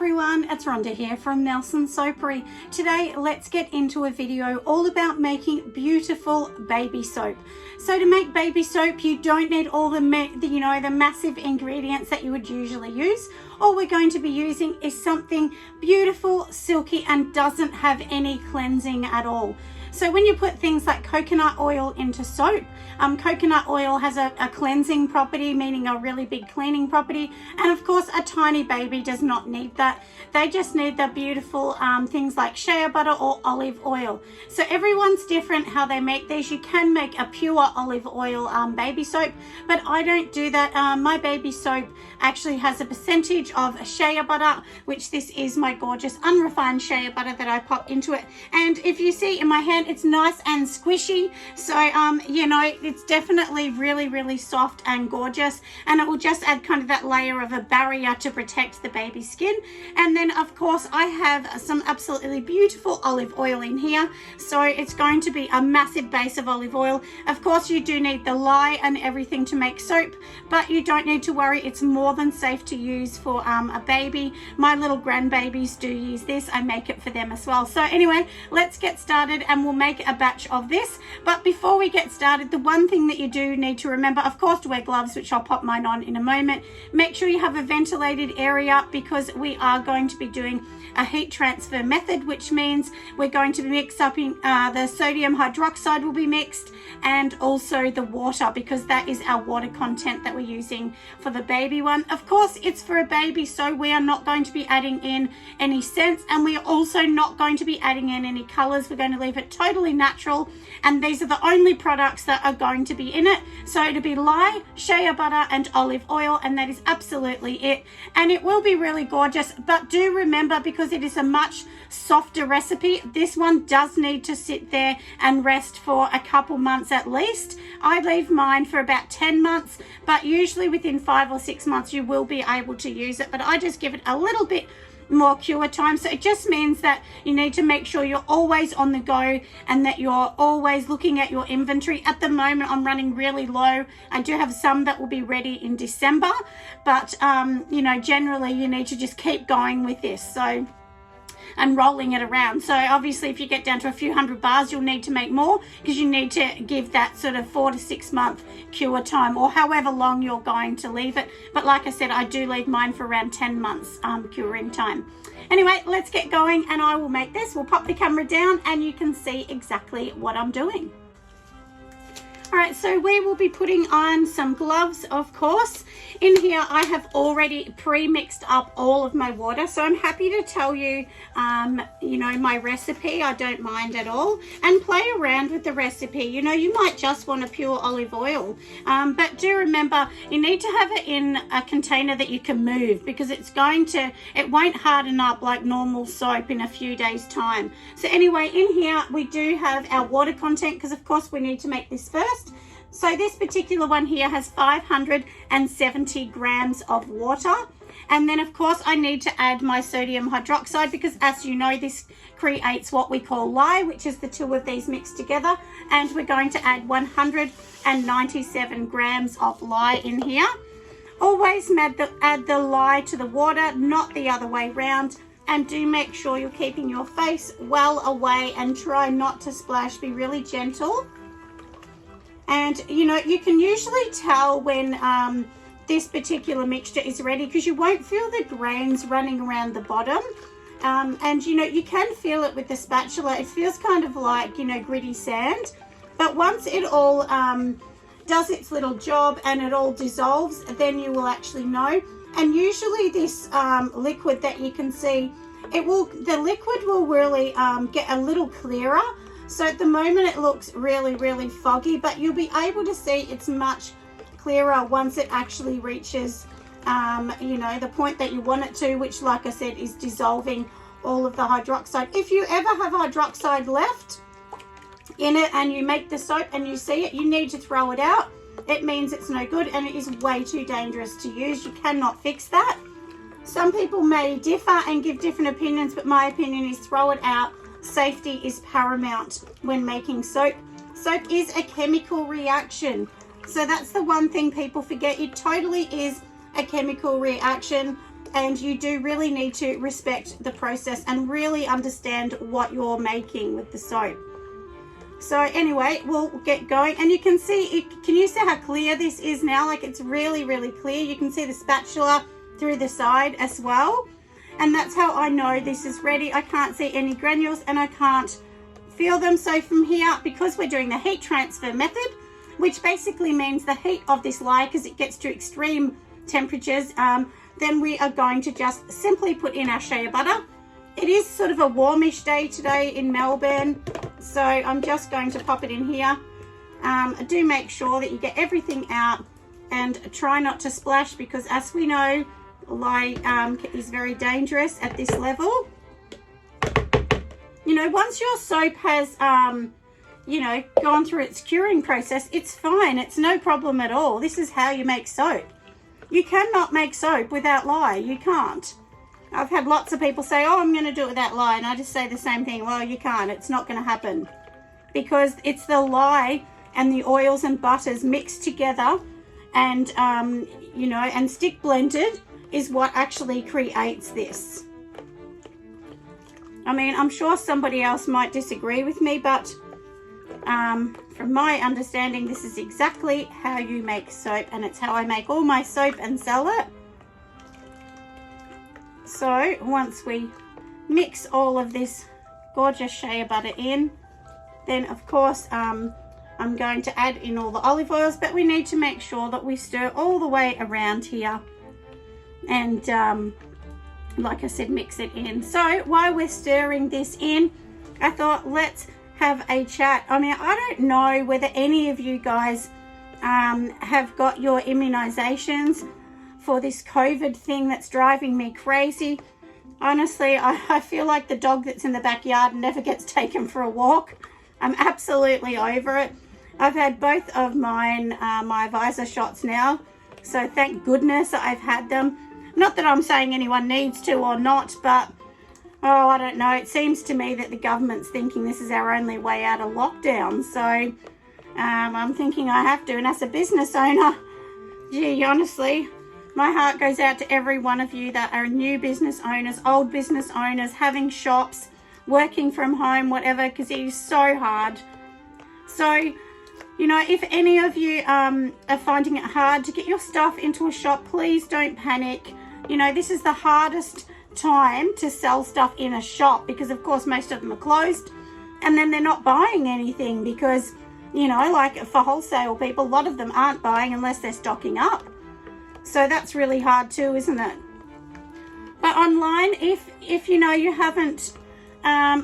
everyone, it's Rhonda here from Nelson Soapery. Today let's get into a video all about making beautiful baby soap. So to make baby soap you don't need all the massive ingredients that you would usually use. All we're going to be using is something beautiful, silky, and doesn't have any cleansing at all. So when you put things like coconut oil into soap, coconut oil has a cleansing property, meaning a really big cleaning property. And of course, a tiny baby does not need that. They just need the beautiful things like shea butter or olive oil. So everyone's different how they make these. You can make a pure olive oil baby soap, but I don't do that. My baby soap actually has a percentage of shea butter, which this is my gorgeous unrefined shea butter that I pop into it. And if you see in my hand, it's nice and squishy. So, it's definitely really soft and gorgeous. And it will just add kind of that layer of a barrier to protect the baby skin. And then, of course, I have some absolutely beautiful olive oil in here. So it's going to be a massive base of olive oil. Of course, you do need the lye and everything to make soap, but you don't need to worry. It's more than safe to use for a baby. My little grandbabies do use this. I make it for them as well. So anyway, let's get started and we'll make a batch of this. But before we get started, the one thing that you do need to remember, of course, to wear gloves, which I'll pop mine on in a moment. Make sure you have a ventilated area because we are going to be doing a heat transfer method, which means we're going to be mixing up the sodium hydroxide will be mixed, and also the water, because that is our water content that we're using for the baby one. Of course, it's for a baby, so we are not going to be adding in any scents, and we are also not going to be adding in any colors. We're going to leave it totally natural, and these are the only products that are going to be in it. So it'll be lye, shea butter, and olive oil, and that is absolutely it. And it will be really gorgeous, but do remember, because it is a much softer recipe, this one does need to sit there and rest for a couple months at least. I leave mine for about 10 months, but usually within 5 or 6 months you will be able to use it. But I just give it a little bit more cure time. So it just means that you need to make sure you're always on the go and that you're always looking at your inventory. At the moment I'm running really low. I do have some that will be ready in December, but generally you need to just keep going with this and rolling it around. So obviously if you get down to a few hundred bars, you'll need to make more, because you need to give that sort of 4 to 6 month cure time, or however long you're going to leave it. But like I said, I do leave mine for around 10 months curing time. Anyway, let's get going and I will make this. We'll pop the camera down and you can see exactly what I'm doing. All right, so we will be putting on some gloves, of course. In here, I have already pre-mixed up all of my water, so I'm happy to tell you, my recipe. I don't mind at all, and play around with the recipe. You might just want a pure olive oil, but do remember you need to have it in a container that you can move, because it won't harden up like normal soap in a few days' time. So anyway, in here we do have our water content, because of course we need to make this first. So this particular one here has 570 grams of water. And then of course I need to add my sodium hydroxide, because as you know, this creates what we call lye, which is the two of these mixed together. And we're going to add 197 grams of lye in here. Always add the lye to the water, not the other way round. And do make sure you're keeping your face well away and try not to splash. Be really gentle. And you can usually tell when this particular mixture is ready, because you won't feel the grains running around the bottom. And you can feel it with the spatula. It feels kind of like gritty sand, but once it all does its little job and it all dissolves, then you will actually know. And usually this liquid that you can see, the liquid will really get a little clearer. So at the moment it looks really foggy, but you'll be able to see it's much clearer once it actually reaches the point that you want it to, which, like I said, is dissolving all of the hydroxide. If you ever have hydroxide left in it and you make the soap and you see it, you need to throw it out. It means it's no good and it is way too dangerous to use. You cannot fix that. Some people may differ and give different opinions, but my opinion is throw it out. Safety is paramount when making soap. Soap is a chemical reaction. So that's the one thing people forget. It totally is a chemical reaction. and you do really need to respect the process and really understand what you're making with the soap. So anyway, we'll get going, and you can see, can you see how clear this is now? Like, it's really, really clear. You can see the spatula through the side as well, and that's how I know this is ready. I can't see any granules and I can't feel them. So from here, because we're doing the heat transfer method, which basically means the heat of this lye, because it gets to extreme temperatures, then we are going to just simply put in our shea butter. It is sort of a warmish day today in Melbourne, so I'm just going to pop it in here. Do make sure that you get everything out and try not to splash, because as we know, lye is very dangerous at this level. You know, once your soap has, you know, gone through its curing process, it's fine. It's no problem at all. This is how you make soap. You cannot make soap without lye. You can't. I've had lots of people say, oh, I'm going to do it without lye. And I just say the same thing. Well, you can't. It's not going to happen. Because it's the lye and the oils and butters mixed together and, you know, and stick blended is what actually creates this. I mean, I'm sure somebody else might disagree with me, but from my understanding, this is exactly how you make soap, and it's how I make all my soap and sell it. So once we mix all of this gorgeous shea butter in, then of course I'm going to add in all the olive oils, but we need to make sure that we stir all the way around here, and like I said, mix it in. So while we're stirring this in, I thought let's have a chat. I mean, I don't know whether any of you guys have got your immunizations for this COVID thing that's driving me crazy. Honestly, I feel like the dog that's in the backyard never gets taken for a walk. I'm absolutely over it. I've had both of mine, my Visor shots now, so thank goodness I've had them. Not that I'm saying anyone needs to or not, but oh, I don't know. It seems to me that the government's thinking this is our only way out of lockdown. So I'm thinking I have to. And as a business owner, gee, honestly, my heart goes out to every one of you that are new business owners, old business owners, having shops, working from home, whatever, because it is so hard. So, you know, if any of you are finding it hard to get your stuff into a shop, please don't panic. You know, this is the hardest time to sell stuff in a shop, because of course most of them are closed, and then they're not buying anything because, you know, like for wholesale people, a lot of them aren't buying unless they're stocking up. So that's really hard too, isn't it? But online, if you know you haven't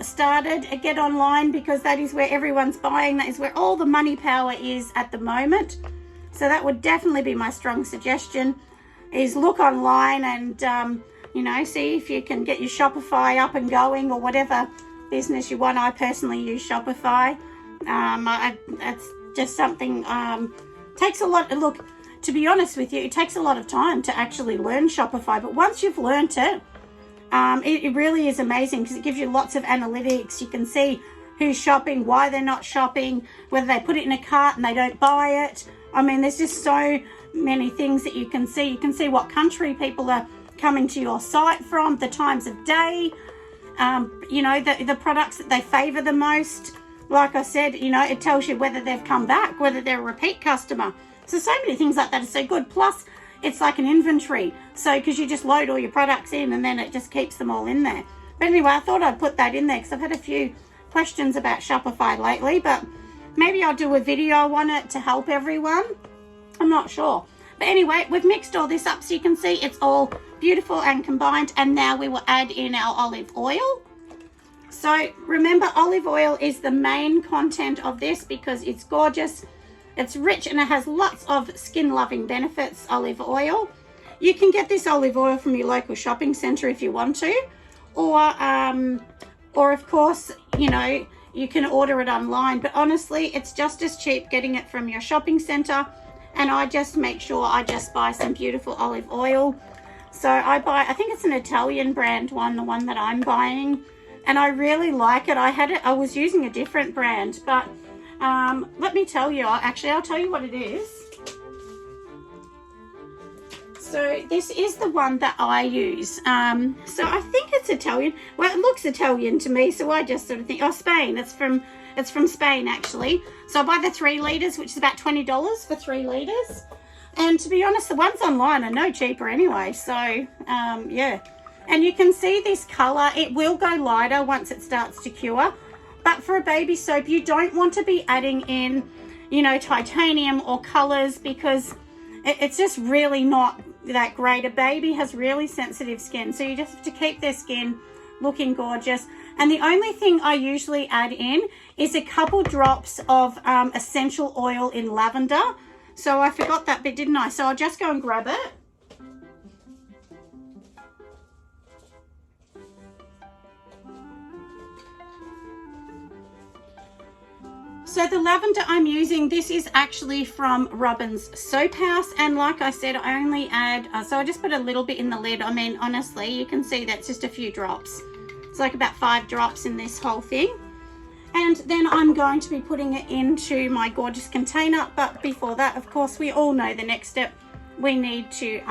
started, get online, because that is where everyone's buying. That is where all the money power is at the moment. So that would definitely be my strong suggestion, is look online and you know, see if you can get your Shopify up and going, or whatever business you want. I personally use Shopify. That's just something, takes a lot. Look, to be honest with you, it takes a lot of time to actually learn Shopify, but once you've learned it, it really is amazing, because it gives you lots of analytics. You can see who's shopping, why they're not shopping, whether they put it in a cart and they don't buy it. I mean, there's just so many things that you can see. You can see what country people are coming to your site from, the times of day, you know, the products that they favor the most. Like I said, you know, it tells you whether they've come back, whether they're a repeat customer. So many things like that are so good. Plus, it's like an inventory. So, because you just load all your products in and then it just keeps them all in there. But anyway, I thought I'd put that in there because I've had a few questions about Shopify lately, but maybe I'll do a video on it to help everyone. I'm not sure. But anyway, we've mixed all this up so you can see it's all beautiful and combined, and now we will add in our olive oil. So remember, olive oil is the main content of this because it's gorgeous, it's rich, and it has lots of skin loving benefits. Olive oil, you can get this olive oil from your local shopping center if you want to, or of course, you know, you can order it online, but honestly it's just as cheap getting it from your shopping center. And I just make sure I just buy some beautiful olive oil. So I buy, I think it's an Italian brand one, the one that I'm buying, and I really like it. I was using a different brand, but let me tell you, I'll tell you what it is. So this is the one that I use. So I think it's Italian. Well, it looks Italian to me, so I just sort of think, oh, Spain. It's from Spain, actually. So I buy the 3 litres, which is about $20 for 3 litres. And to be honest, the ones online are no cheaper anyway. So, yeah. And you can see this colour. It will go lighter once it starts to cure. But for a baby soap, you don't want to be adding in, you know, titanium or colours, because it's just really not that great. A baby has really sensitive skin, so you just have to keep their skin looking gorgeous. And the only thing I usually add in is a couple drops of essential oil in lavender. So I forgot that bit, didn't I? So I'll just go and grab it. So the lavender I'm using, this is actually from Robin's Soap House, and like I said, I only add, so I just put a little bit in the lid. I mean, honestly, you can see that's just a few drops. It's like about 5 drops in this whole thing. And then I'm going to be putting it into my gorgeous container. But before that, of course, we all know the next step. We need to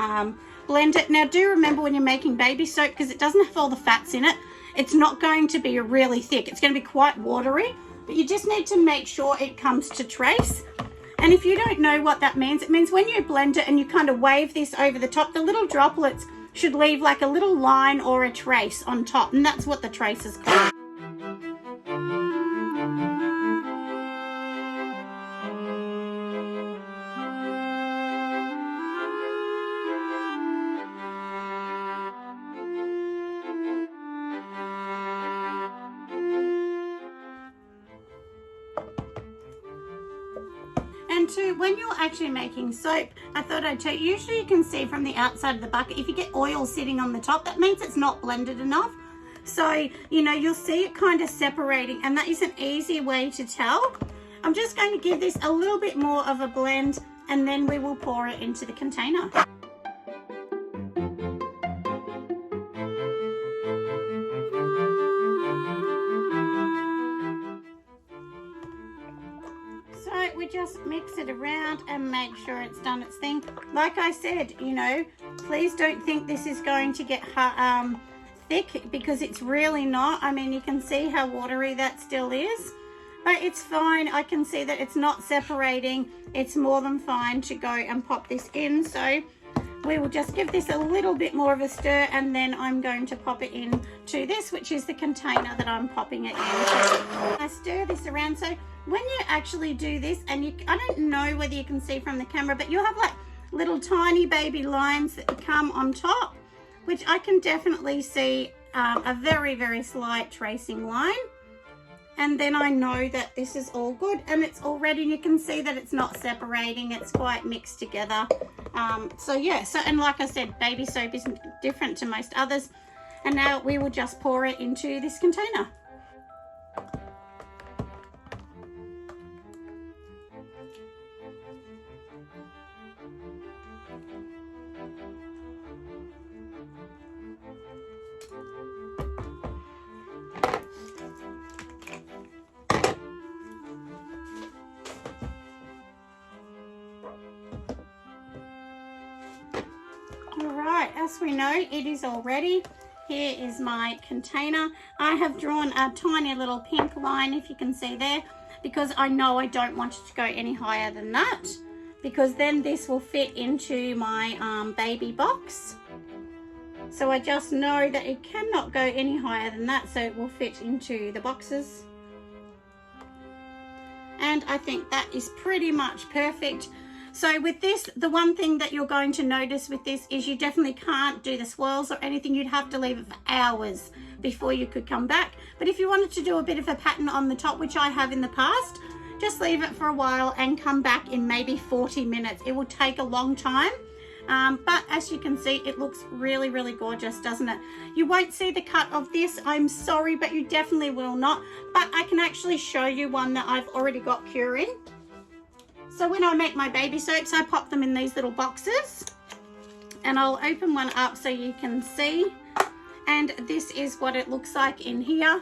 blend it. Now, do remember when you're making baby soap, because it doesn't have all the fats in it, it's not going to be really thick. It's going to be quite watery. But you just need to make sure it comes to trace. And if you don't know what that means, it means when you blend it and you kind of wave this over the top, the little droplets should leave like a little line or a trace on top. And that's what the trace is called. When you're actually making soap, I thought I'd tell you, usually you can see from the outside of the bucket, if you get oil sitting on the top, that means it's not blended enough. So, you know, you'll see it kind of separating, and that is an easy way to tell. I'm just going to give this a little bit more of a blend, and then we will pour it into the container. We just mix it around and make sure it's done its thing. Like I said, you know, please don't think this is going to get thick, because it's really not. I mean, you can see how watery that still is, but it's fine. I can see that it's not separating. It's more than fine to go and pop this in. So we will just give this a little bit more of a stir, and then I'm going to pop it in to this, which is the container that I'm popping it in. I stir this around. So when you actually do this, and I don't know whether you can see from the camera, but you'll have like little tiny baby lines that come on top, which I can definitely see a very, very slight tracing line. And then I know that this is all good, and it's all ready. You can see that it's not separating. It's quite mixed together. So yeah, and like I said, baby soap isn't different to most others. And now we will just pour it into this container. Alright, as we know, it is all ready. Here is my container. I have drawn a tiny little pink line, if you can see there, because I know I don't want it to go any higher than that, because then this will fit into my baby box. So I just know that it cannot go any higher than that, so it will fit into the boxes. And I think that is pretty much perfect. So with this, the one thing that you're going to notice with this is you definitely can't do the swirls or anything. You'd have to leave it for hours before you could come back. But if you wanted to do a bit of a pattern on the top, which I have in the past, just leave it for a while and come back in maybe 40 minutes. It will take a long time. But as you can see, it looks really, really gorgeous, doesn't it? You won't see the cut of this, I'm sorry, but you definitely will not. But I can actually show you one that I've already got curing. So when I make my baby soaps, I pop them in these little boxes, and I'll open one up so you can see. And this is what it looks like in here.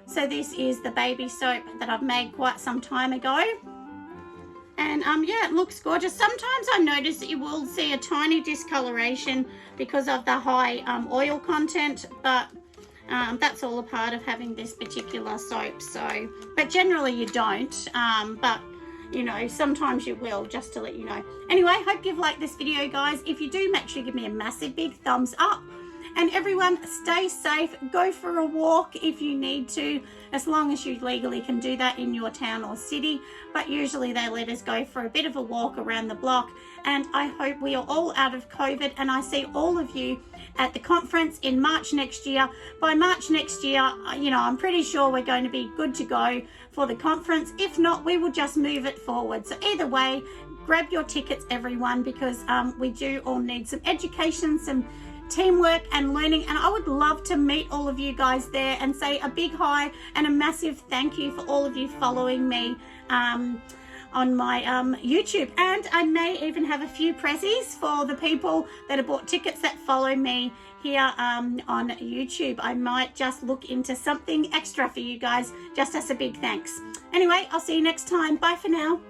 So this is the baby soap that I've made quite some time ago. And yeah, it looks gorgeous. Sometimes I notice you will see a tiny discoloration because of the high oil content, but that's all a part of having this particular soap. So, but generally you don't, but you know, sometimes you will, just to let you know. Anyway, hope you've liked this video, guys. If you do, make sure you give me a massive big thumbs up. And everyone, stay safe. Go for a walk if you need to, as long as you legally can do that in your town or city. But usually they let us go for a bit of a walk around the block. And I hope we are all out of COVID, and I see all of you at the conference in March next year. By March next year, you know, I'm pretty sure we're going to be good to go for the conference. If not, we will just move it forward. So either way, grab your tickets, everyone, because we do all need some education, some teamwork and learning, and I would love to meet all of you guys there and say a big hi and a massive thank you for all of you following me on my YouTube. And I may even have a few prezzies for the people that have bought tickets that follow me here on YouTube. I might just look into something extra for you guys, just as a big thanks. Anyway, I'll see you next time. Bye for now.